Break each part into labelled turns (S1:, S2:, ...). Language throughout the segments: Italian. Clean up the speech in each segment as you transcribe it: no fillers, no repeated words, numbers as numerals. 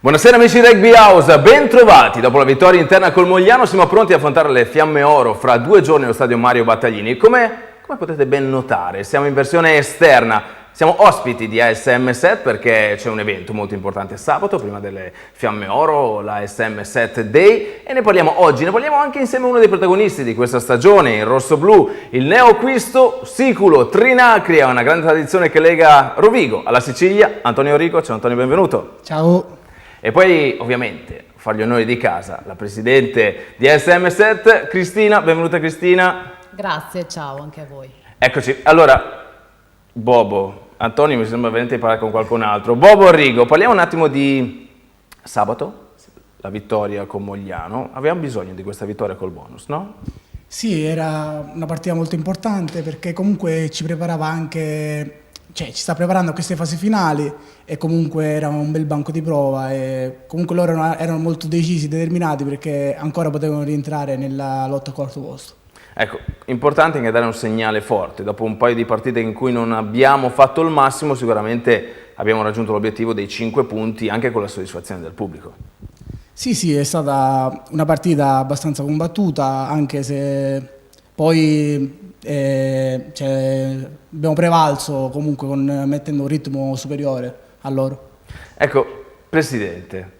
S1: Buonasera amici di Rugby House, ben trovati. Dopo la vittoria interna col Mogliano siamo pronti a affrontare le Fiamme Oro fra 2 giorni allo stadio Mario Battaglini. Come potete ben notare, siamo in versione esterna, siamo ospiti di ASM Set perché c'è un evento molto importante sabato, prima delle Fiamme Oro, la ASM Set Day, e ne parliamo oggi, ne parliamo anche insieme a uno dei protagonisti di questa stagione, il rosso-blu, il neoacquisto siculo Trinacria, una grande tradizione che lega Rovigo alla Sicilia. Antonio Rico, ciao Antonio, benvenuto.
S2: Ciao.
S1: E poi ovviamente far gli onori di casa, la presidente di ASM Set, Cristina, benvenuta Cristina.
S3: Grazie, ciao anche a voi.
S1: Eccoci, allora, Bobo, Antonio mi sembra veramente di parlare con qualcun altro. Bobo Arrigo, parliamo un attimo di sabato, la vittoria con Mogliano. Avevamo bisogno di questa vittoria col bonus, no?
S2: Sì, era una partita molto importante perché comunque ci preparava anche, ci sta preparando a queste fasi finali e comunque era un bel banco di prova e comunque loro erano molto decisi, determinati perché ancora potevano rientrare nella lotta al quarto posto.
S1: Ecco, importante anche dare un segnale forte. Dopo un paio di partite in cui non abbiamo fatto il massimo, sicuramente abbiamo raggiunto l'obiettivo dei 5 punti anche con la soddisfazione del pubblico.
S2: Sì, è stata una partita abbastanza combattuta, anche se poi abbiamo prevalso comunque mettendo un ritmo superiore a loro.
S1: Ecco, Presidente,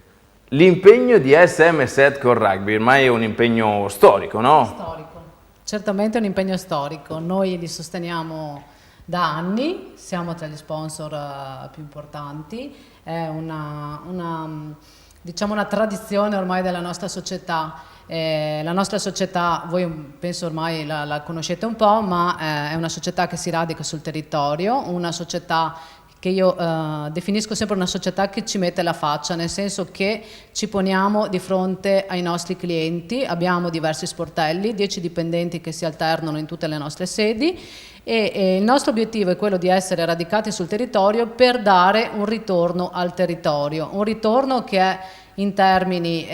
S1: l'impegno di ASM Set con rugby ormai è un impegno storico, no?
S3: Storico, certamente è un impegno storico, noi li sosteniamo da anni, siamo tra gli sponsor più importanti, è diciamo una tradizione ormai della nostra società. La nostra società, voi penso ormai la conoscete un po', ma è una società che si radica sul territorio, una società che io definisco sempre una società che ci mette la faccia, nel senso che ci poniamo di fronte ai nostri clienti, abbiamo diversi sportelli, 10 dipendenti che si alternano in tutte le nostre sedi e il nostro obiettivo è quello di essere radicati sul territorio per dare un ritorno al territorio, un ritorno che è in termini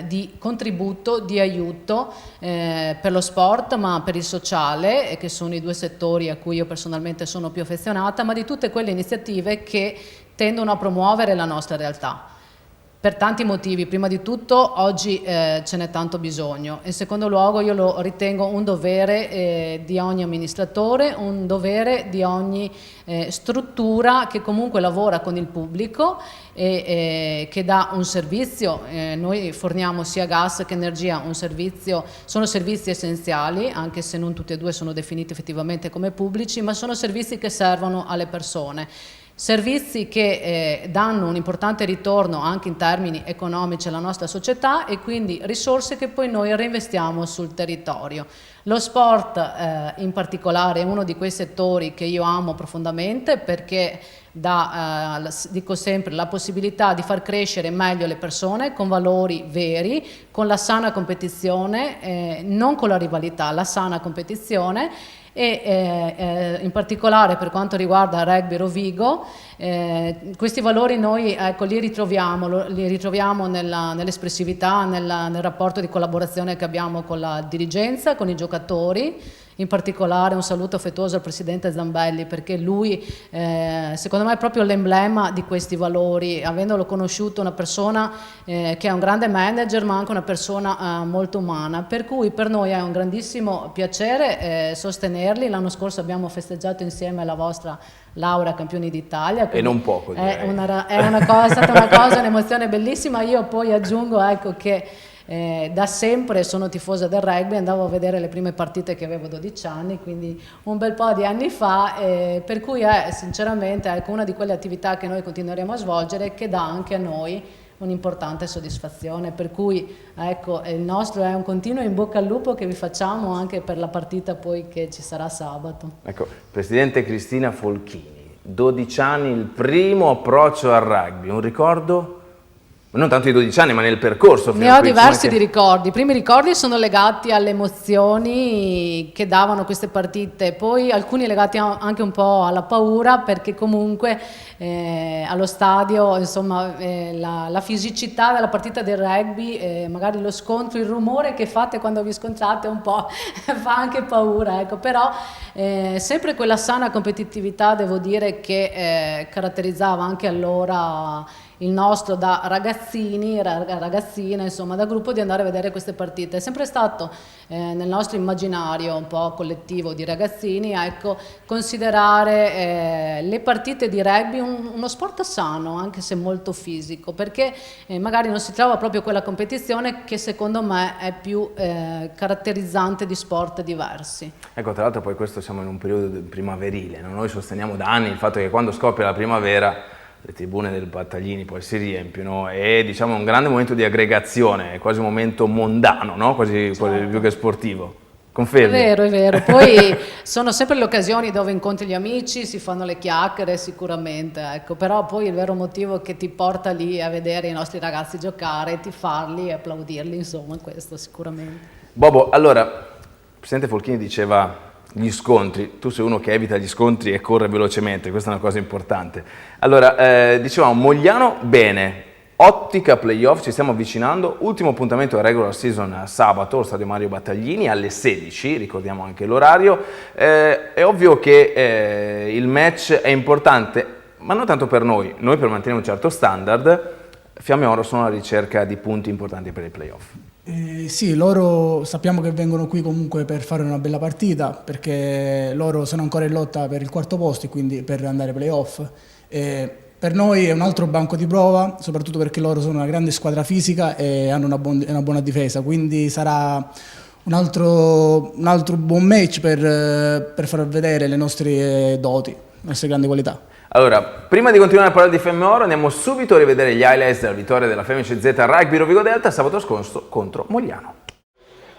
S3: di contributo, di aiuto per lo sport, ma per il sociale, che sono i 2 settori a cui io personalmente sono più affezionata, ma di tutte quelle iniziative che tendono a promuovere la nostra realtà. Per tanti motivi, prima di tutto oggi ce n'è tanto bisogno, in secondo luogo io lo ritengo un dovere di ogni amministratore, un dovere di ogni struttura che comunque lavora con il pubblico e che dà un servizio. Noi forniamo sia gas che energia, sono servizi essenziali, anche se non tutti e due sono definiti effettivamente come pubblici, ma sono servizi che servono alle persone. Servizi che danno un importante ritorno anche in termini economici alla nostra società e quindi risorse che poi noi reinvestiamo sul territorio. Lo sport in particolare è uno di quei settori che io amo profondamente perché dà, dico sempre, la possibilità di far crescere meglio le persone con valori veri, con la sana competizione, non con la rivalità, la sana competizione. E in particolare per quanto riguarda Rugby Rovigo, questi valori noi li ritroviamo nell'espressività, nel rapporto di collaborazione che abbiamo con la dirigenza, con i giocatori. In particolare un saluto affettuoso al presidente Zambelli perché lui secondo me è proprio l'emblema di questi valori, avendolo conosciuto una persona che è un grande manager ma anche una persona molto umana, per cui per noi è un grandissimo piacere sostenerli. L'anno scorso abbiamo festeggiato insieme la vostra laurea campioni d'Italia
S1: e non poco, direi.
S3: È stata una cosa, un'emozione bellissima. Io poi aggiungo che da sempre sono tifosa del rugby, andavo a vedere le prime partite che avevo 12 anni, quindi un bel po' di anni fa, per cui è sinceramente una di quelle attività che noi continueremo a svolgere che dà anche a noi un'importante soddisfazione, per cui il nostro è un continuo in bocca al lupo che vi facciamo anche per la partita poi che ci sarà sabato.
S1: Ecco, Presidente Cristina Folchini, 12 anni, il primo approccio al rugby, un ricordo? Non tanto i 12 anni, ma nel percorso.
S3: Ne ho diversi di ricordi. I primi ricordi sono legati alle emozioni che davano queste partite, poi alcuni legati anche un po' alla paura, perché comunque allo stadio, insomma, la fisicità della partita del rugby, magari lo scontro, il rumore che fate quando vi scontrate un po' fa anche paura, ecco. Però sempre quella sana competitività, devo dire, che caratterizzava anche allora il nostro da ragazzini, ragazzine, insomma da gruppo, di andare a vedere queste partite. È sempre stato nel nostro immaginario un po' collettivo di ragazzini, ecco, considerare le partite di rugby uno sport sano, anche se molto fisico, perché magari non si trova proprio quella competizione che secondo me è più caratterizzante di sport diversi.
S1: Ecco, tra l'altro poi questo siamo in un periodo primaverile, no? Noi sosteniamo da anni il fatto che quando scoppia la primavera le tribune del Battaglini poi si riempiono e diciamo è un grande momento di aggregazione, è quasi un momento mondano, no? Quasi più che sportivo. Confermi?
S3: È vero. Poi sono sempre le occasioni dove incontri gli amici, si fanno le chiacchiere sicuramente, ecco. Però poi il vero motivo che ti porta lì a vedere i nostri ragazzi giocare, tifarli e applaudirli, insomma, questo sicuramente.
S1: Bobo, allora, il Presidente Folchini diceva gli scontri, tu sei uno che evita gli scontri e corre velocemente, questa è una cosa importante. Allora, dicevamo Mogliano bene, ottica playoff, ci stiamo avvicinando, ultimo appuntamento a regular season sabato, allo stadio Mario Battaglini alle 16, ricordiamo anche l'orario. È ovvio che il match è importante, ma non tanto per noi per mantenere un certo standard. Fiamme Oro sono alla ricerca di punti importanti per i playoff.
S2: Sì, loro sappiamo che vengono qui comunque per fare una bella partita, perché loro sono ancora in lotta per il quarto posto e quindi per andare ai playoff. Per noi è un altro banco di prova, soprattutto perché loro sono una grande squadra fisica e hanno una buona difesa, quindi sarà un altro buon match per far vedere le nostre doti, le nostre grandi qualità.
S1: Allora, prima di continuare a parlare di Fiamme Oro, andiamo subito a rivedere gli highlights della vittoria della Femice Z Rugby Rovigo Delta sabato scorso contro Mogliano.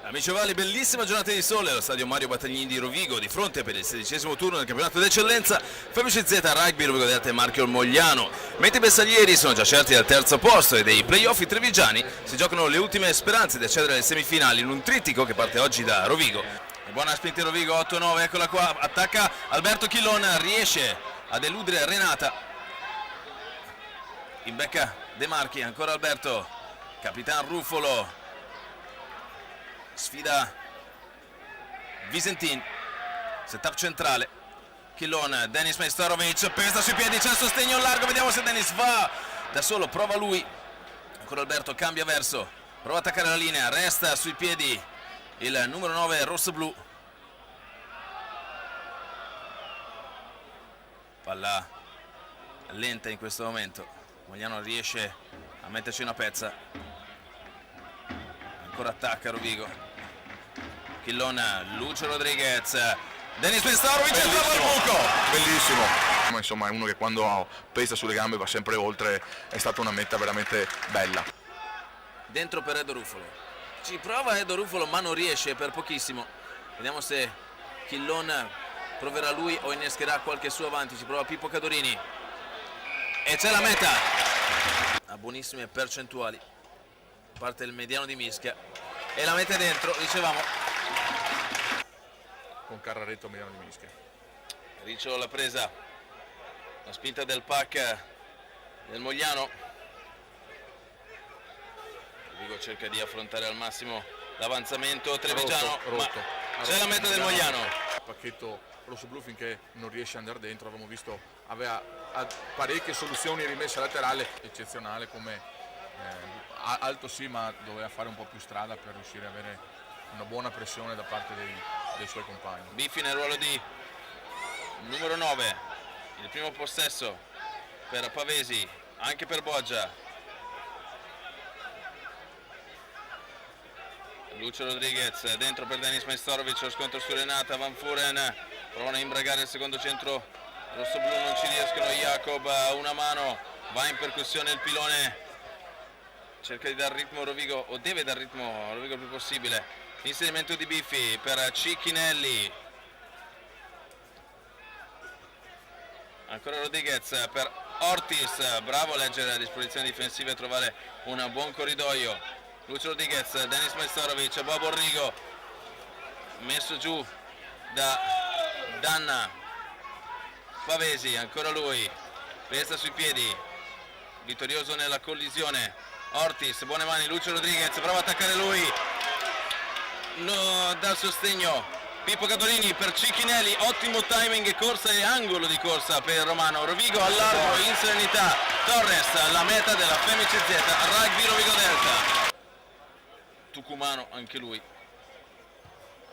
S4: Amici ovali, bellissima giornata di sole allo stadio Mario Battaglini di Rovigo, di fronte per il 16° turno del campionato d'eccellenza Femice Z Rugby Rovigo Delta e Marchio Mogliano. Mentre i bersaglieri sono già certi al terzo posto e dei playoff i trevigiani si giocano le ultime speranze di accedere alle semifinali in un trittico che parte oggi da Rovigo. E buona spinta in Rovigo, 8-9, eccola qua, attacca Alberto Chillon, riesce ad eludere Renata, in becca De Marchi, ancora Alberto, Capitan Ruffolo, sfida Visentin, setup centrale, Chillon, Denis Majstorovic, pesa sui piedi, c'è il sostegno largo, vediamo se Denis va da solo, prova lui, ancora Alberto, cambia verso, prova a attaccare la linea, resta sui piedi il numero 9 rosso-blu. Palla lenta in questo momento, Mogliano riesce a metterci una pezza, ancora attacca Rovigo, Chillon, Lucio Rodriguez, Denis Majstorovic trova il buco!
S5: Bellissimo, ma insomma è uno che quando pesa sulle gambe va sempre oltre, è stata una meta veramente bella.
S4: Dentro per Edo Ruffolo, ci prova Edo Ruffolo ma non riesce per pochissimo, vediamo se Chillon proverà lui o innescherà qualche suo avanti, ci prova Pippo Cadorini e c'è la meta a buonissime percentuali, parte il mediano di Mischia e la mette dentro, dicevamo,
S5: Con Carraretto mediano di Mischia.
S4: Ricciolo la presa, la spinta del pack del Mogliano, Rovigo cerca di affrontare al massimo l'avanzamento trevigiano,
S5: rotto.
S4: ma c'è la meta del Mogliano.
S5: Pacchetto rosso-blu finché non riesce ad andare dentro, avevamo visto aveva parecchie soluzioni rimesse laterale, eccezionale come alto sì, ma doveva fare un po' più strada per riuscire ad avere una buona pressione da parte dei suoi compagni.
S4: Biffi nel ruolo di numero 9, il primo possesso per Pavesi, anche per Boggia. Lucio Rodriguez dentro per Denis Majstorovic, lo scontro su Renata, Van Furen provano a imbragare il secondo centro rosso-blu, non ci riescono, Jacob una mano, va in percussione il pilone, cerca di dar ritmo Rovigo, o deve dar ritmo a Rovigo il più possibile, inserimento di Biffi per Cicchinelli, ancora Rodriguez per Ortiz, bravo a leggere la disposizione difensiva e trovare un buon corridoio. Lucio Rodriguez, Denis Majstorovic, Bobo Rigo, messo giù da Danna, Pavesi, ancora lui, resta sui piedi, vittorioso nella collisione, Ortiz, buone mani, Lucio Rodriguez, prova a attaccare lui, no, dal sostegno Pippo Cadolini per Cicchinelli, ottimo timing e corsa e angolo di corsa per Romano. Rovigo al largo in serenità. Torres, la meta della Femici Z, Rugby Rovigo Delta. Tucumano anche lui.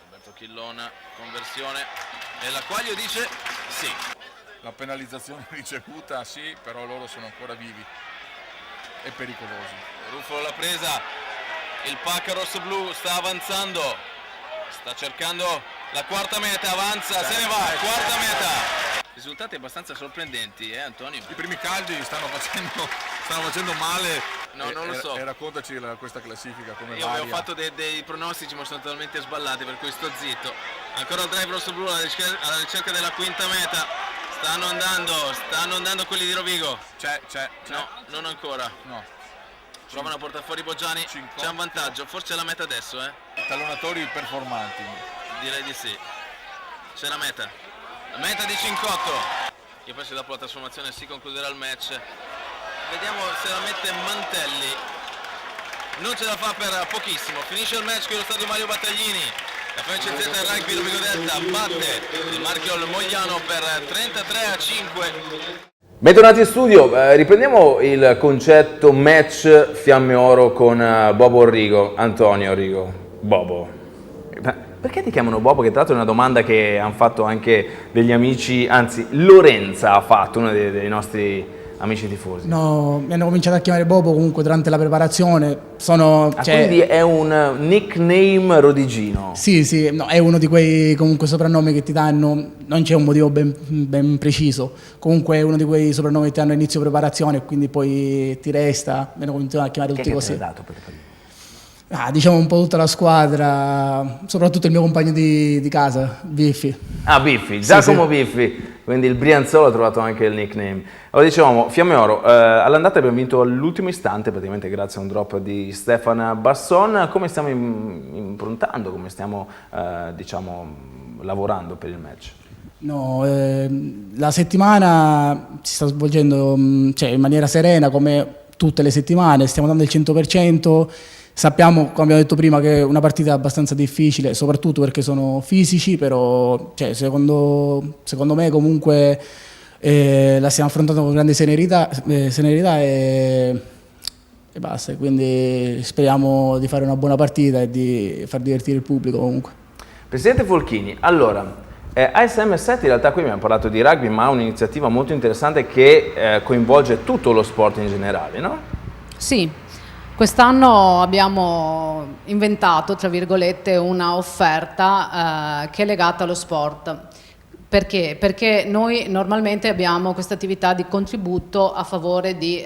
S4: Alberto Chillona, conversione e la Quaglio dice sì.
S5: La penalizzazione ricevuta sì, però loro sono ancora vivi e pericolosi.
S4: Ruffolo la presa, il pack rosso-blu sta avanzando, sta cercando la quarta meta, avanza, se ne va, quarta meta. Risultati abbastanza sorprendenti, Antonio?
S5: I primi caldi stanno facendo male.
S4: No, non lo so.
S5: E raccontaci questa classifica come
S4: Io
S5: varia.
S4: avevo fatto dei pronostici ma sono totalmente sballati, per cui sto zitto. Ancora il drive rosso-blu alla ricerca della quinta meta. Stanno andando quelli di Rovigo.
S5: C'è.
S4: No, non ancora.
S5: No.
S4: Provano a portare fuori Boggiani. C'è un vantaggio, forse è la meta adesso,
S5: Tallonatori performanti.
S4: Direi di sì. C'è la meta. La meta di 5-8. Io penso che dopo la trasformazione si concluderà il match. Vediamo se la mette Mantelli. Non ce la fa per pochissimo. Finisce il match con lo stadio Mario Battaglini. La FMC Z Rugby Rovigo Delta batte il marchio Mogliano per 33-5.
S1: Bentornati in studio, riprendiamo il concetto match Fiamme Oro con Bobo Orrigo. Antonio Orrigo, Bobo. Perché ti chiamano Bobo? Che tra l'altro è una domanda che hanno fatto anche degli amici, anzi Lorenza ha fatto, uno dei nostri amici tifosi.
S2: No, mi hanno cominciato a chiamare Bobo comunque durante la preparazione.
S1: Quindi è un nickname rodigino?
S2: Sì, no, è uno di quei comunque soprannomi che ti danno, non c'è un motivo ben preciso, comunque è uno di quei soprannomi che ti danno a inizio preparazione e quindi poi ti resta, mi hanno cominciato a chiamare tutti così.
S1: Chi è che te l'ha dato per
S2: Diciamo un po' tutta la squadra, soprattutto il mio compagno di casa, Biffi.
S1: Ah, Biffi, Giacomo
S2: Sì.
S1: Biffi, quindi il Brianzolo ha trovato anche il nickname. Allora dicevamo, Fiamme Oro, all'andata abbiamo vinto all'ultimo istante, praticamente grazie a un drop di Stefan Basson. Come stiamo improntando, come stiamo lavorando per il match?
S2: No, la settimana si sta svolgendo in maniera serena come tutte le settimane, stiamo dando il 100%. Sappiamo, come abbiamo detto prima, che è una partita abbastanza difficile, soprattutto perché sono fisici, però secondo me comunque la stiamo affrontando con grande serenità e basta. Quindi speriamo di fare una buona partita e di far divertire il pubblico comunque.
S1: Presidente Folchini, allora, ASM 7 in realtà qui abbiamo parlato di rugby, ma ha un'iniziativa molto interessante che coinvolge tutto lo sport in generale, no?
S3: Sì. Quest'anno abbiamo inventato, tra virgolette, una offerta che è legata allo sport. Perché? Perché noi normalmente abbiamo questa attività di contributo a favore di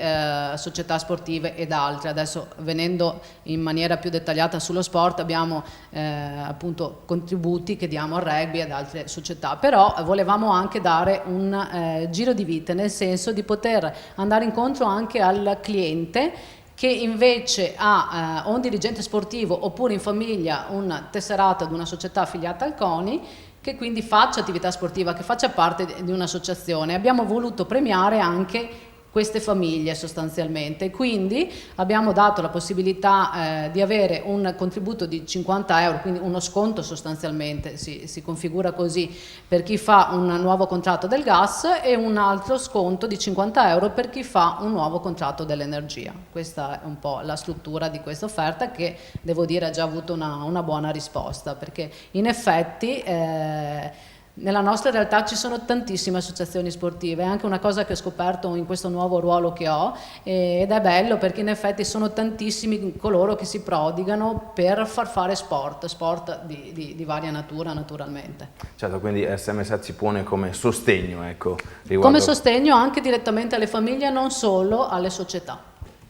S3: società sportive ed altre. Adesso, venendo in maniera più dettagliata sullo sport, abbiamo appunto contributi che diamo al rugby e ad altre società, però volevamo anche dare un giro di vite, nel senso di poter andare incontro anche al cliente che invece ha un dirigente sportivo oppure in famiglia un tesserato ad una società affiliata al CONI, che quindi faccia attività sportiva, che faccia parte di un'associazione. Abbiamo voluto premiare anche queste famiglie sostanzialmente, quindi abbiamo dato la possibilità di avere un contributo di 50 euro, quindi uno sconto sostanzialmente, si configura così per chi fa un nuovo contratto del gas e un altro sconto di 50 euro per chi fa un nuovo contratto dell'energia. Questa è un po' la struttura di questa offerta che devo dire ha già avuto una buona risposta, perché in effetti nella nostra realtà ci sono tantissime associazioni sportive, è anche una cosa che ho scoperto in questo nuovo ruolo che ho ed è bello perché in effetti sono tantissimi coloro che si prodigano per far fare sport di varia natura naturalmente.
S1: Certo, quindi SM7 si pone come sostegno, ecco, riguardo...
S3: Come sostegno anche direttamente alle famiglie, non solo alle società.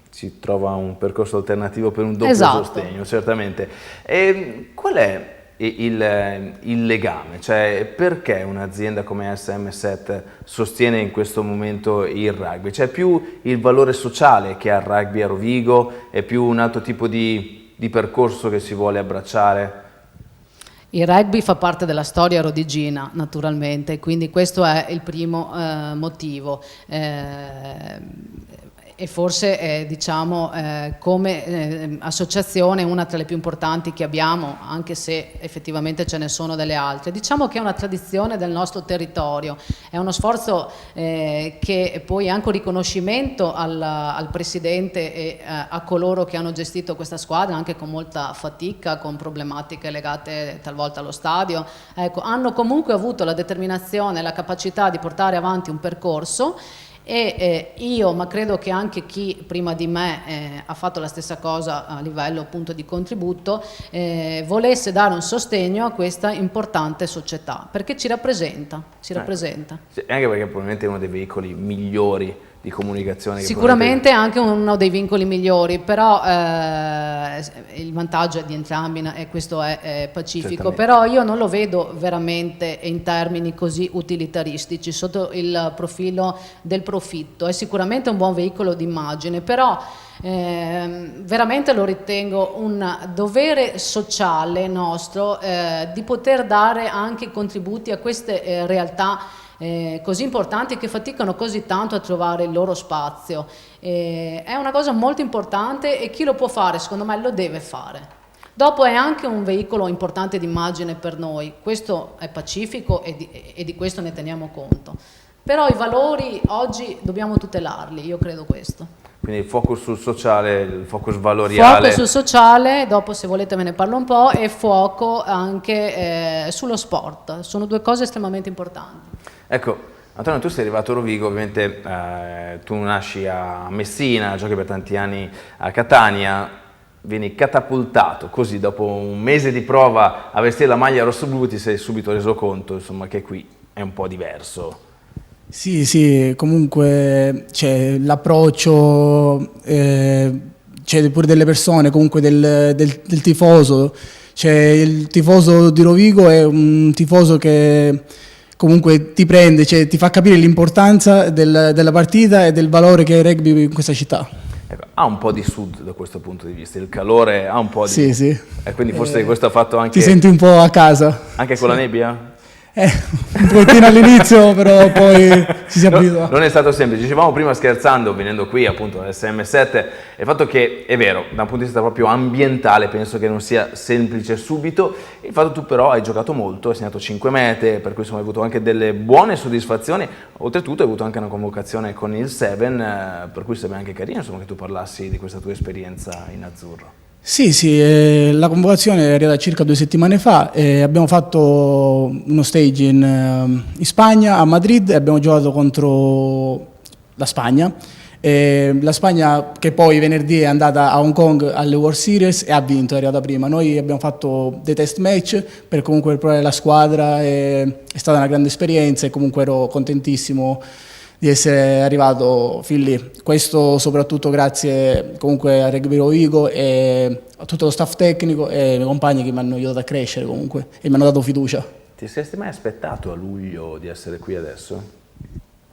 S1: Si trova un percorso alternativo per un doppio sostegno, certamente. E qual è il legame? Cioè, perché un'azienda come SM7 sostiene in questo momento il rugby? C'è più il valore sociale che ha il rugby a Rovigo? È più un altro tipo di percorso che si vuole abbracciare?
S3: Il rugby fa parte della storia rodigina, naturalmente, quindi questo è il primo motivo. e forse diciamo come associazione una tra le più importanti che abbiamo, anche se effettivamente ce ne sono delle altre. Diciamo che è una tradizione del nostro territorio, è uno sforzo che poi è anche un riconoscimento al presidente e a coloro che hanno gestito questa squadra, anche con molta fatica, con problematiche legate talvolta allo stadio. Ecco, hanno comunque avuto la determinazione e la capacità di portare avanti un percorso. E io, ma credo che anche chi prima di me ha fatto la stessa cosa a livello appunto di contributo, volesse dare un sostegno a questa importante società, perché ci rappresenta, rappresenta.
S1: Sì, anche perché probabilmente è uno dei veicoli migliori di comunicazione.
S3: Sicuramente è anche uno dei vincoli migliori, però il vantaggio è di entrambi e questo è pacifico.
S1: Certamente.
S3: Però io non lo vedo veramente in termini così utilitaristici sotto il profilo del profitto. È sicuramente un buon veicolo di immagine, però veramente lo ritengo un dovere sociale nostro di poter dare anche contributi a queste realtà così importanti, che faticano così tanto a trovare il loro spazio. È una cosa molto importante e chi lo può fare, secondo me, lo deve fare. Dopo è anche un veicolo importante di immagine per noi, questo è pacifico e di questo ne teniamo conto. Però i valori oggi dobbiamo tutelarli, io credo questo.
S1: Quindi il focus sul sociale, il focus valoriale.
S3: Fuoco sul sociale, dopo se volete ve ne parlo un po', e fuoco anche sullo sport, sono due cose estremamente importanti.
S1: Ecco, Antonio, tu sei arrivato a Rovigo, ovviamente tu nasci a Messina, giochi per tanti anni a Catania, vieni catapultato così dopo un mese di prova a vestire la maglia rossoblu, ti sei subito reso conto insomma che qui è un po' diverso.
S2: Sì, comunque c'è l'approccio, c'è pure delle persone, comunque del tifoso. C'è il tifoso di Rovigo, è un tifoso che comunque ti prende, cioè ti fa capire l'importanza della partita e del valore che è il rugby in questa città.
S1: Ecco, ha un po' di sud da questo punto di vista, il calore ha un po' di...
S2: Sì.
S1: E quindi forse questo ha fatto anche...
S2: Ti senti un po' a casa.
S1: Anche con la nebbia?
S2: Un pochettino all'inizio, però poi ci si abitua.
S1: Non è stato semplice. Dicevamo prima scherzando, venendo qui appunto all'SM7, il fatto che è vero, da un punto di vista proprio ambientale penso che non sia semplice subito. Il fatto che tu però hai giocato molto, hai segnato 5 mete, per cui insomma hai avuto anche delle buone soddisfazioni. Oltretutto hai avuto anche una convocazione con il Seven, per cui sarebbe anche carino insomma che tu parlassi di questa tua esperienza in azzurro.
S2: Sì, la convocazione è arrivata circa 2 settimane fa e abbiamo fatto uno stage in Spagna, a Madrid, e abbiamo giocato contro la Spagna. La Spagna che poi venerdì è andata a Hong Kong alle World Series e ha vinto, è arrivata prima. Noi abbiamo fatto dei test match per comunque provare la squadra, è stata una grande esperienza e comunque ero contentissimo di essere arrivato fin lì. Questo soprattutto grazie comunque a Rugby Rovigo e a tutto lo staff tecnico e ai miei compagni che mi hanno aiutato a crescere comunque e mi hanno dato fiducia.
S1: Ti saresti mai aspettato a luglio di essere qui adesso?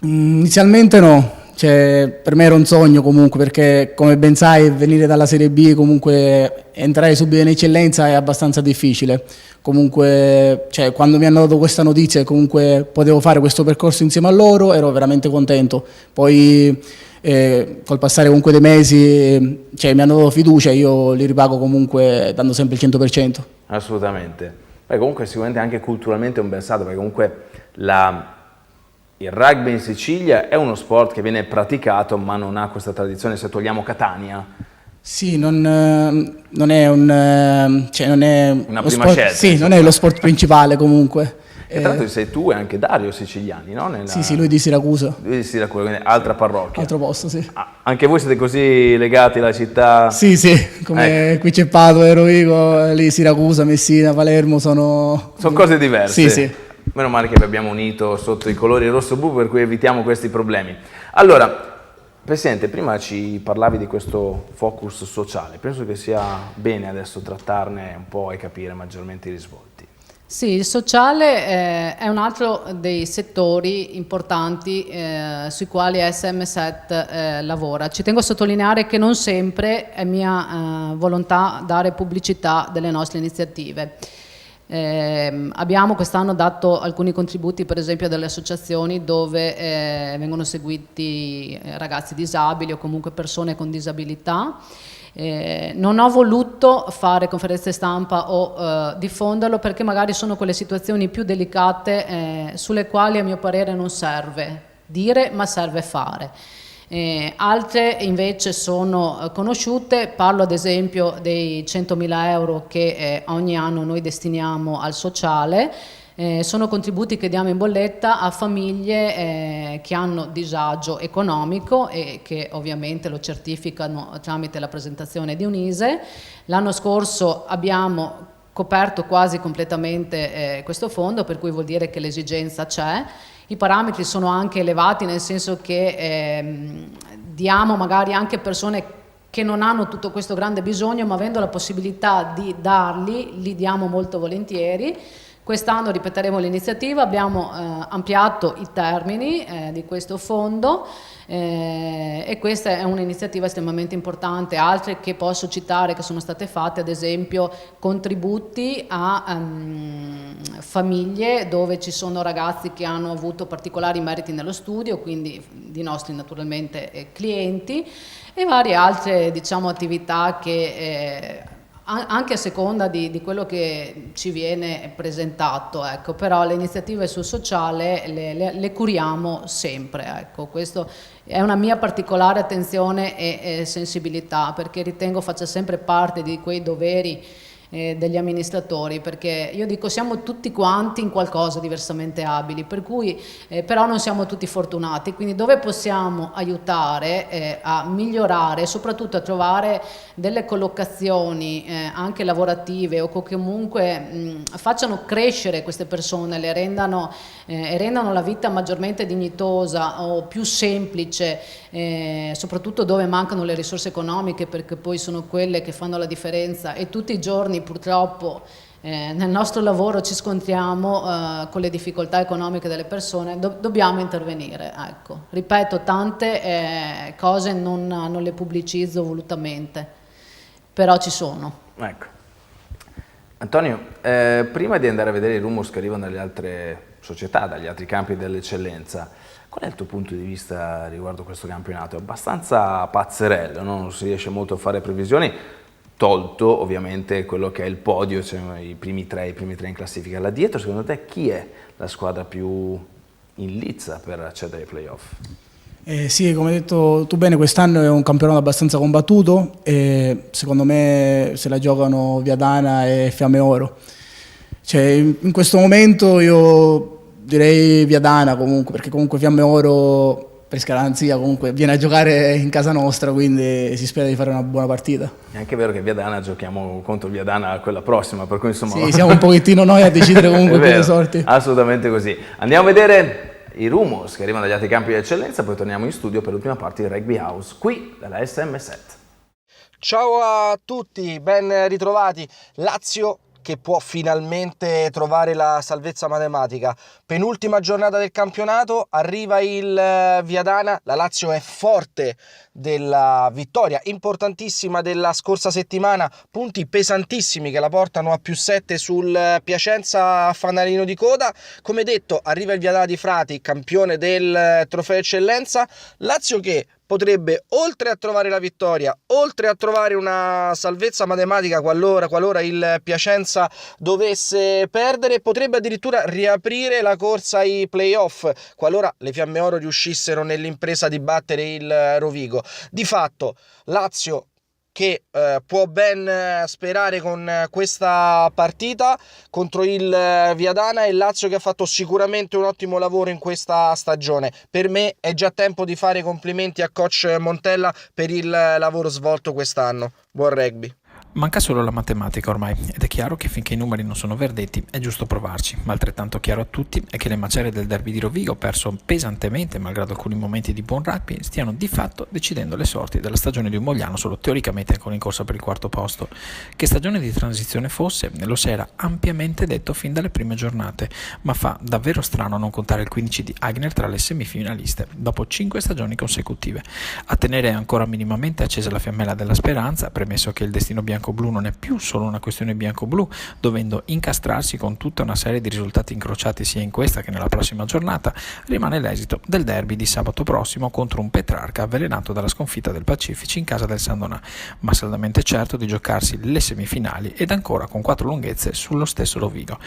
S2: Inizialmente no, per me era un sogno comunque, perché come ben sai venire dalla Serie B, comunque entrare subito in eccellenza è abbastanza difficile. Comunque quando mi hanno dato questa notizia e comunque potevo fare questo percorso insieme a loro ero veramente contento. Poi col passare comunque dei mesi mi hanno dato fiducia e io li ripago comunque dando sempre il 100%.
S1: Assolutamente. Poi comunque sicuramente anche culturalmente è un bel salto, perché comunque il rugby in Sicilia è uno sport che viene praticato ma non ha questa tradizione, se togliamo Catania.
S2: Sì, non è una
S1: prima scelta.
S2: Sì, non è lo sport principale comunque.
S1: E tra l'altro sei tu e anche Dario siciliani, no?
S2: Sì, lui di Siracusa.
S1: Lui di Siracusa, quindi altra parrocchia.
S2: Altro posto, sì.
S1: Anche voi siete così legati alla città?
S2: Sì, come qui c'è Padova e Rovigo, lì Siracusa, Messina, Palermo sono
S1: cose diverse.
S2: Sì.
S1: Meno male che vi abbiamo unito sotto i colori rosso-blu, per cui evitiamo questi problemi. Allora, Presidente, prima ci parlavi di questo focus sociale, penso che sia bene adesso trattarne un po' e capire maggiormente i risvolti.
S3: Sì, il sociale è un altro dei settori importanti sui quali SM7 lavora. Ci tengo a sottolineare che non sempre è mia volontà dare pubblicità delle nostre iniziative. Abbiamo quest'anno dato alcuni contributi, per esempio, delle associazioni dove vengono seguiti ragazzi disabili o comunque persone con disabilità. Non ho voluto fare conferenze stampa o diffonderlo perché magari sono quelle situazioni più delicate sulle quali a mio parere non serve dire ma serve fare. Altre invece sono conosciute, parlo ad esempio dei 100.000 euro che ogni anno noi destiniamo al sociale. Sono contributi che diamo in bolletta a famiglie che hanno disagio economico e che ovviamente lo certificano tramite la presentazione di un ISEE. L'anno scorso abbiamo coperto quasi completamente questo fondo, per cui vuol dire che l'esigenza c'è. I parametri sono anche elevati, nel senso che diamo magari anche persone che non hanno tutto questo grande bisogno, ma avendo la possibilità di darli, li diamo molto volentieri. Quest'anno ripeteremo l'iniziativa, abbiamo ampliato i termini di questo fondo e questa è un'iniziativa estremamente importante. Altre che posso citare che sono state fatte, ad esempio contributi a famiglie dove ci sono ragazzi che hanno avuto particolari meriti nello studio, quindi di nostri naturalmente clienti, e varie altre attività che anche a seconda di quello che ci viene presentato, ecco, però le iniziative sul sociale le curiamo sempre, ecco. Questo è una mia particolare attenzione e sensibilità, perché ritengo faccia sempre parte di quei doveri degli amministratori, perché io dico siamo tutti quanti in qualcosa diversamente abili, per cui però non siamo tutti fortunati, quindi dove possiamo aiutare a migliorare e soprattutto a trovare delle collocazioni anche lavorative o che comunque facciano crescere queste persone, le rendano la vita maggiormente dignitosa o più semplice, soprattutto dove mancano le risorse economiche, perché poi sono quelle che fanno la differenza, e tutti i giorni purtroppo nel nostro lavoro ci scontriamo con le difficoltà economiche delle persone. Dobbiamo intervenire, ecco. Ripeto, tante cose non le pubblicizzo volutamente, però ci sono.
S1: Ecco. Antonio, prima di andare a vedere i rumors che arrivano dalle altre società, dagli altri campi dell'eccellenza, qual è il tuo punto di vista riguardo questo campionato? È abbastanza pazzerello, no? Non si riesce molto a fare previsioni, tolto ovviamente quello che è il podio, cioè i primi tre in classifica. Là dietro, secondo te, chi è la squadra più in lizza per accedere ai playoff?
S2: Sì, come hai detto tu bene, quest'anno è un campionato abbastanza combattuto e secondo me se la giocano Viadana e Fiamme Oro. Cioè, in questo momento io direi Viadana comunque, perché comunque Fiamme Oro per scaranzia comunque viene a giocare in casa nostra, quindi si spera di fare una buona partita.
S1: È anche vero che Viadana giochiamo contro Viadana quella prossima, per cui insomma...
S2: Sì, siamo un pochettino noi a decidere comunque quelle sorti.
S1: Assolutamente così. Andiamo a vedere i rumors che arrivano dagli altri campi di eccellenza, poi torniamo in studio per l'ultima parte di Rugby House, qui dalla SM7.
S6: Ciao a tutti, ben ritrovati. Lazio che può finalmente trovare la salvezza matematica. Penultima giornata del campionato, arriva il Viadana, la Lazio è forte della vittoria importantissima della scorsa settimana, punti pesantissimi che la portano a +7 sul Piacenza fanalino di coda. Come detto, arriva il Viadana di Frati, campione del Trofeo Eccellenza, Lazio che potrebbe, oltre a trovare la vittoria, oltre a trovare una salvezza matematica qualora il Piacenza dovesse perdere, potrebbe addirittura riaprire la corsa ai playoff, qualora le Fiamme Oro riuscissero nell'impresa di battere il Rovigo. Di fatto, Lazio che può ben sperare con questa partita contro il Viadana, e Lazio che ha fatto sicuramente un ottimo lavoro in questa stagione. Per me è già tempo di fare complimenti a coach Montella per il lavoro svolto quest'anno. Buon rugby.
S7: Manca solo la matematica ormai, ed è chiaro che finché i numeri non sono verdetti è giusto provarci, ma altrettanto chiaro a tutti è che le macerie del derby di Rovigo, perso pesantemente malgrado alcuni momenti di buon rugby, stiano di fatto decidendo le sorti della stagione di un Mogliano solo teoricamente ancora in corsa per il quarto posto. Che stagione di transizione fosse, lo si era ampiamente detto fin dalle prime giornate, ma fa davvero strano non contare il 15 di Agner tra le semifinaliste, dopo 5 stagioni consecutive. A tenere ancora minimamente accesa la fiammella della speranza, premesso che il destino bianco bianco-blu non è più solo una questione bianco-blu, dovendo incastrarsi con tutta una serie di risultati incrociati sia in questa che nella prossima giornata, rimane l'esito del derby di sabato prossimo contro un Petrarca avvelenato dalla sconfitta del Pacifici in casa del Sandonà, ma saldamente certo di giocarsi le semifinali ed ancora con 4 lunghezze sullo stesso Rovigo.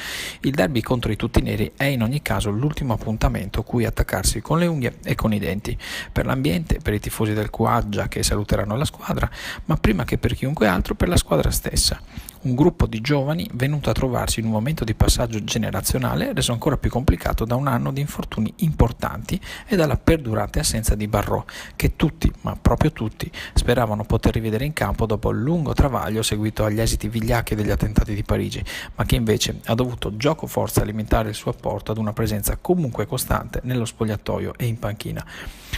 S7: Il derby contro i tuttineri è in ogni caso l'ultimo appuntamento cui attaccarsi con le unghie e con i denti, per l'ambiente, per i tifosi del Cuaggia che saluteranno la squadra, ma prima che per chiunque altro per la squadra stessa. Un gruppo di giovani venuto a trovarsi in un momento di passaggio generazionale reso ancora più complicato da un anno di infortuni importanti e dalla perdurante assenza di Barrot, che tutti, ma proprio tutti, speravano poter rivedere in campo dopo il lungo travaglio seguito agli esiti vigliacchi degli attentati di Parigi, ma che invece ha dovuto gioco forza alimentare il suo apporto ad una presenza comunque costante nello spogliatoio e in panchina.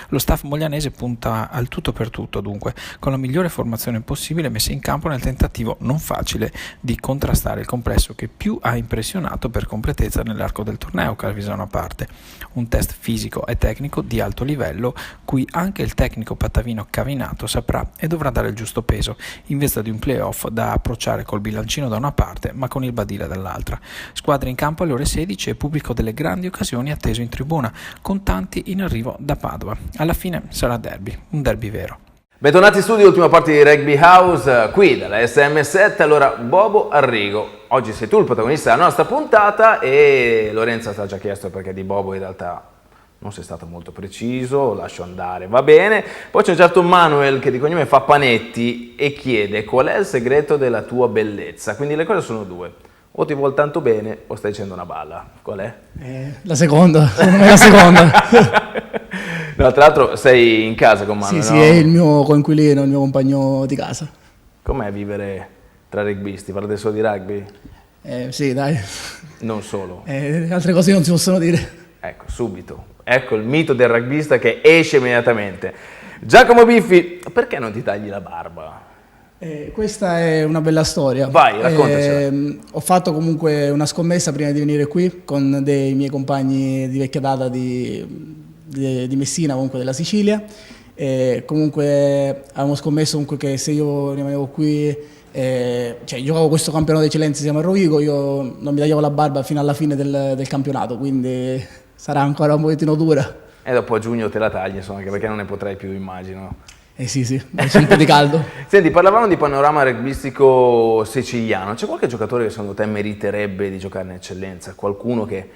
S7: Lo staff moglianese punta al tutto per tutto, dunque, con la migliore formazione possibile messa in campo nel tentativo non facile di contrastare il complesso che più ha impressionato per completezza nell'arco del torneo, Calvisano a parte. Un test fisico e tecnico di alto livello cui anche il tecnico patavino Cavinato saprà e dovrà dare il giusto peso, in vista di un playoff da approcciare col bilancino da una parte ma con il badile dall'altra. Squadre in campo alle ore 16 e pubblico delle grandi occasioni atteso in tribuna, con tanti in arrivo da Padova. Alla fine sarà derby, un derby vero.
S1: Bentornati in studio, ultima parte di Rugby House, qui dalla SM7. Allora, Bobo Arrigo, oggi sei tu il protagonista della nostra puntata e Lorenza ti ha già chiesto perché di Bobo in realtà non sei stato molto preciso, lascio andare, va bene. Poi c'è un certo Manuel che di cognome fa Panetti e chiede qual è il segreto della tua bellezza. Quindi le cose sono due: o ti vuol tanto bene o stai dicendo una balla. Qual è?
S2: La seconda, secondo me è la seconda.
S1: No, tra l'altro sei in casa con Manuel,
S2: Sì,
S1: no?
S2: sì, è il mio coinquilino, il mio compagno di casa.
S1: Com'è vivere tra rugbisti? Parlate solo di rugby?
S2: Sì, dai.
S1: Non solo.
S2: Altre cose non si possono dire.
S1: Ecco, subito. Ecco il mito del rugbista che esce immediatamente. Giacomo Biffi, perché non ti tagli la barba?
S2: Questa è una bella storia.
S1: Vai, raccontacela.
S2: Ho fatto comunque una scommessa prima di venire qui con dei miei compagni di vecchia data di Messina, comunque della Sicilia. Comunque avevamo scommesso comunque che se io rimanevo qui, cioè giocavo questo campionato di eccellenza insieme a Rovigo, io non mi tagliavo la barba fino alla fine del campionato, quindi sarà ancora un pochettino dura.
S1: E dopo a giugno te la tagli, insomma, anche perché non ne potrai più, immagino.
S2: Sì, c'è un po' di caldo.
S1: Senti, parlavamo di panorama rugbyistico siciliano. C'è qualche giocatore che secondo te meriterebbe di giocare in eccellenza? Qualcuno che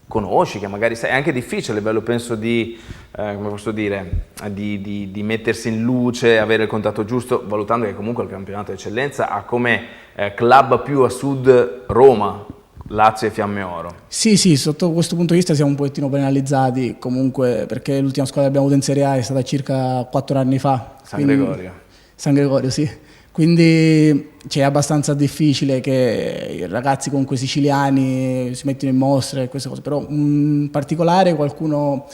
S1: conosci, che magari sai, è anche difficile, bello penso di, come posso dire, di mettersi in luce, avere il contatto giusto, valutando che comunque il campionato di eccellenza ha come club più a sud Roma, Lazio e Fiamme Oro. Sì,
S2: sotto questo punto di vista siamo un pochettino penalizzati comunque, perché l'ultima squadra che abbiamo avuto in Serie A è stata circa 4 anni fa.
S1: San Gregorio.
S2: San Gregorio, sì. Quindi è abbastanza difficile che i ragazzi comunque siciliani si mettano in mostra e queste cose, però in particolare qualcuno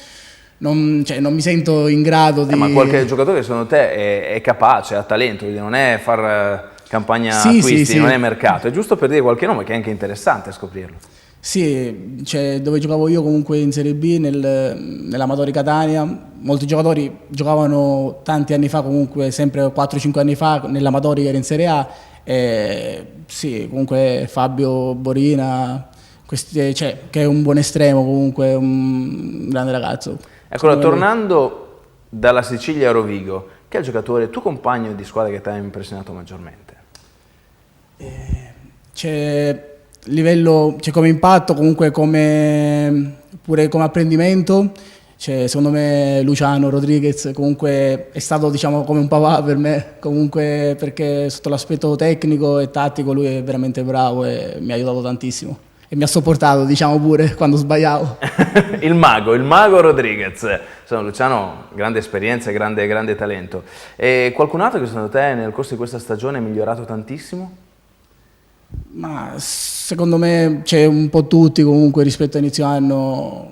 S2: non mi sento in grado di...
S1: Ma qualche giocatore secondo te è capace, ha talento, quindi non è far campagna acquisti,
S2: sì.
S1: non è mercato, è giusto per dire qualche nome che è anche interessante scoprirlo.
S2: Sì, dove giocavo io comunque in Serie B, nell'Amatori Catania, molti giocatori giocavano tanti anni fa, comunque sempre 4-5 anni fa, nell'Amatori che era in Serie A, sì, comunque Fabio Borina, che è un buon estremo, comunque un grande ragazzo.
S1: Ecco, tornando dalla Sicilia a Rovigo, che è il giocatore, tuo compagno di squadra che ti ha impressionato maggiormente?
S2: Livello, come impatto, comunque pure come apprendimento, secondo me Luciano Rodriguez comunque è stato, diciamo, come un papà per me, comunque, perché sotto l'aspetto tecnico e tattico lui è veramente bravo e mi ha aiutato tantissimo e mi ha sopportato, diciamo, pure quando sbagliavo.
S1: il mago Rodriguez. Insomma, Luciano, grande esperienza e grande talento. E qualcun altro che secondo te nel corso di questa stagione è migliorato tantissimo?
S2: Ma secondo me c'è un po' tutti comunque rispetto a inizio anno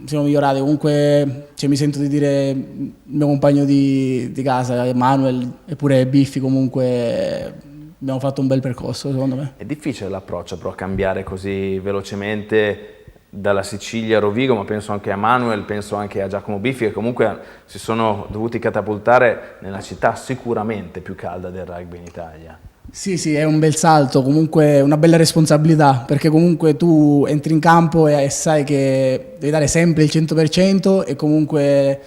S2: siamo migliorati, comunque mi sento di dire il mio compagno di casa Manuel e pure Biffi, comunque abbiamo fatto un bel percorso secondo me.
S1: È difficile l'approccio però cambiare così velocemente dalla Sicilia a Rovigo, ma penso anche a Manuel, penso anche a Giacomo Biffi che comunque si sono dovuti catapultare nella città sicuramente più calda del rugby in Italia.
S2: Sì, è un bel salto, comunque una bella responsabilità, perché comunque tu entri in campo e sai che devi dare sempre il 100% e comunque,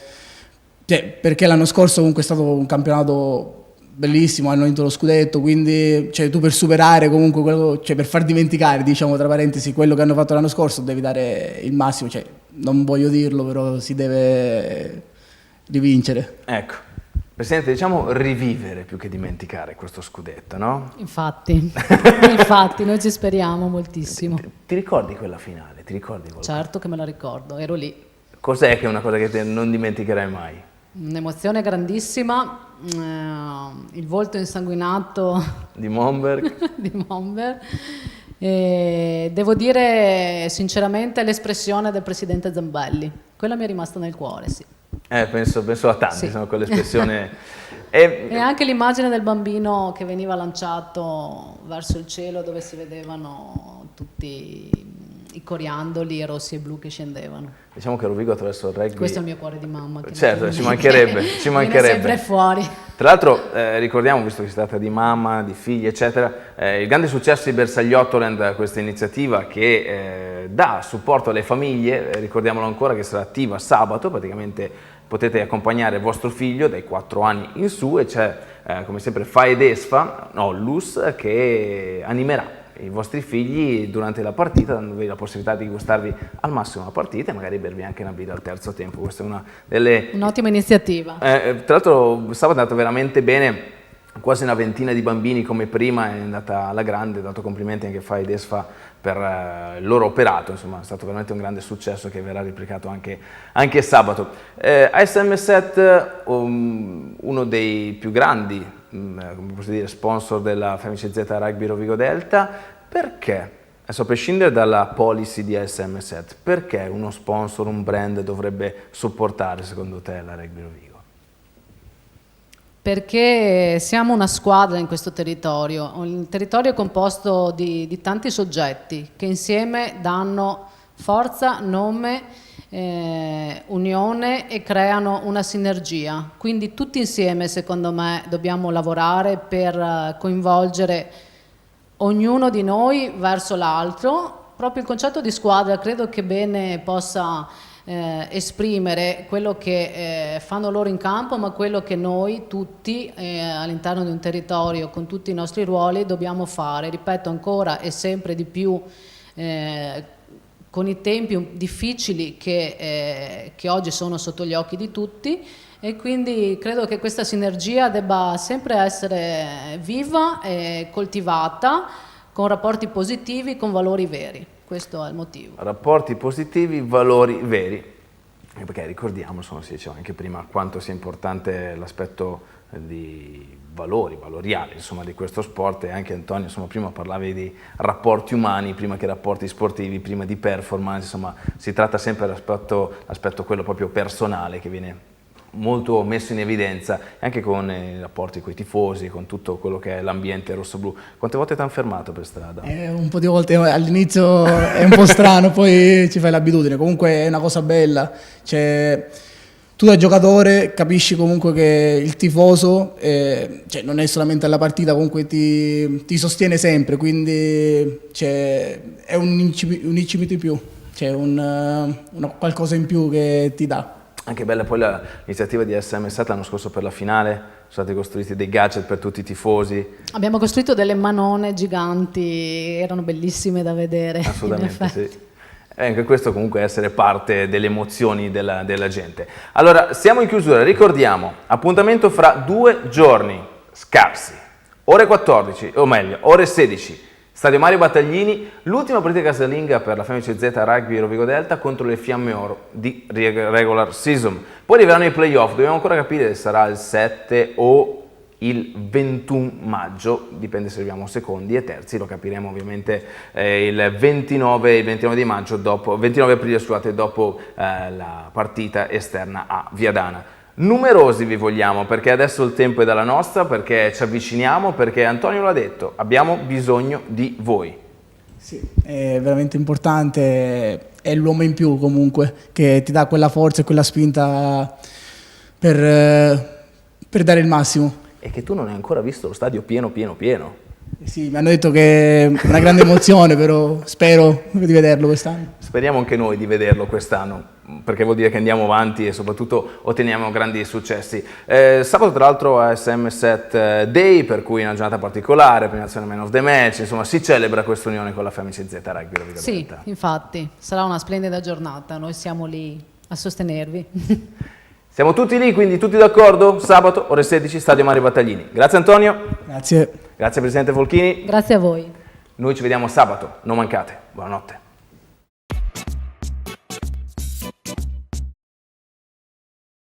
S2: perché l'anno scorso comunque è stato un campionato bellissimo, hanno vinto lo scudetto, quindi tu per superare comunque quello, per far dimenticare, diciamo tra parentesi, quello che hanno fatto l'anno scorso devi dare il massimo, non voglio dirlo, però si deve rivincere.
S1: Ecco, Presidente, diciamo rivivere più che dimenticare questo scudetto, no?
S3: Infatti, noi ci speriamo moltissimo.
S1: Ti ricordi quella finale? Ti ricordi qualcosa?
S3: Certo che me la ricordo, ero lì.
S1: Cos'è che è una cosa che te non dimenticherai mai?
S3: Un'emozione grandissima, il volto insanguinato
S1: Di Momberg?
S3: di Momber. E devo dire sinceramente l'espressione del presidente Zambelli, quella mi è rimasta nel cuore, sì.
S1: Penso a tanti,
S3: Sì.
S1: sono quell'espressione.
S3: E anche l'immagine del bambino che veniva lanciato verso il cielo, dove si vedevano tutti i coriandoli rossi e blu che scendevano.
S1: Diciamo che Rovigo attraverso il rugby...
S3: Questo è il mio cuore di mamma. Che
S1: Certo,
S3: mi-
S1: ci mancherebbe, ci
S3: viene
S1: mancherebbe.
S3: sempre fuori.
S1: Tra l'altro ricordiamo, visto che si tratta di mamma, di figli, eccetera, il grande successo di Bersagliottoland, questa iniziativa che dà supporto alle famiglie, ricordiamolo ancora che sarà attiva sabato, praticamente potete accompagnare vostro figlio dai 4 anni in su e c'è come sempre Faedesfa, Ollus, che animerà i vostri figli durante la partita, dandovi la possibilità di gustarvi al massimo la partita e magari bervi anche una birra al terzo tempo. Questa è una delle...
S3: Un'ottima iniziativa.
S1: Tra l'altro sabato è andato veramente bene, quasi una ventina di bambini come prima, è andata alla grande, ho dato complimenti anche a Faedesfa per il loro operato, insomma è stato veramente un grande successo che verrà replicato anche sabato. ASM Set, uno dei più grandi come posso dire, sponsor della FMCZ Rugby Rovigo Delta, perché? Adesso a prescindere dalla policy di ASM Set, perché uno sponsor, un brand dovrebbe supportare secondo te la Rugby Rovigo?
S3: Perché siamo una squadra in questo territorio. Il territorio è composto di tanti soggetti che insieme danno forza, nome, unione e creano una sinergia. Quindi tutti insieme, secondo me, dobbiamo lavorare per coinvolgere ognuno di noi verso l'altro. Proprio il concetto di squadra credo che bene possa esprimere quello che fanno loro in campo, ma quello che noi tutti all'interno di un territorio con tutti i nostri ruoli dobbiamo fare, ripeto ancora e sempre di più con i tempi difficili che oggi sono sotto gli occhi di tutti, e quindi credo che questa sinergia debba sempre essere viva e coltivata con rapporti positivi, con valori veri. Questo è il motivo.
S1: Rapporti positivi, valori veri, perché ricordiamo, insomma, si diceva anche prima, quanto sia importante l'aspetto di valoriale, insomma, di questo sport. E anche Antonio, insomma, prima parlavi di rapporti umani, prima che rapporti sportivi, prima di performance, insomma, si tratta sempre dell'aspetto quello proprio personale che viene molto messo in evidenza, anche con i rapporti con i tifosi, con tutto quello che è l'ambiente rossoblu. Quante volte ti hanno fermato per strada?
S2: Un po' di volte all'inizio è un po' strano, poi ci fai l'abitudine. Comunque è una cosa bella. Tu da giocatore capisci comunque che il tifoso non è solamente alla partita, comunque ti sostiene sempre, quindi è un incipito in più, qualcosa in più che ti dà.
S1: Anche bella poi l'iniziativa di SM Set l'anno scorso per la finale, sono stati costruiti dei gadget per tutti i tifosi.
S3: Abbiamo costruito delle manone giganti, erano bellissime da vedere.
S1: Assolutamente sì. Anche questo comunque è essere parte delle emozioni della gente. Allora, siamo in chiusura, ricordiamo, appuntamento fra 2 giorni scarsi, ore 14, o meglio, ore 16. Stadio Mario Battaglini, l'ultima partita casalinga per la FMCZ Rugby Rovigo Delta contro le Fiamme Oro di regular season. Poi arriveranno i playoff, dobbiamo ancora capire se sarà il 7 o il 21 maggio, dipende se arriviamo secondi e terzi, lo capiremo ovviamente il 29 di maggio, 29 aprile scusate, dopo la partita esterna a Viadana. Numerosi vi vogliamo, perché adesso il tempo è dalla nostra, perché ci avviciniamo, perché Antonio l'ha detto, abbiamo bisogno di voi.
S2: Sì, è veramente importante, è l'uomo in più comunque, che ti dà quella forza e quella spinta per dare il massimo.
S1: E che tu non hai ancora visto lo stadio pieno.
S2: Sì, mi hanno detto che è una grande emozione, però spero di vederlo quest'anno.
S1: Speriamo anche noi di vederlo quest'anno, perché vuol dire che andiamo avanti e soprattutto otteniamo grandi successi. Sabato tra l'altro è SM Set Day, per cui è una giornata particolare, premiazione Man of the Match, insomma si celebra questa unione con la Femici Z Rugby Rovigo.
S3: Sì, infatti, sarà una splendida giornata, noi siamo lì a sostenervi.
S1: Siamo tutti lì, quindi tutti d'accordo? Sabato, ore 16, Stadio Mario Battaglini. Grazie Antonio.
S2: Grazie.
S1: Grazie Presidente Folchini.
S3: Grazie a voi.
S1: Noi ci vediamo sabato, non mancate. Buonanotte.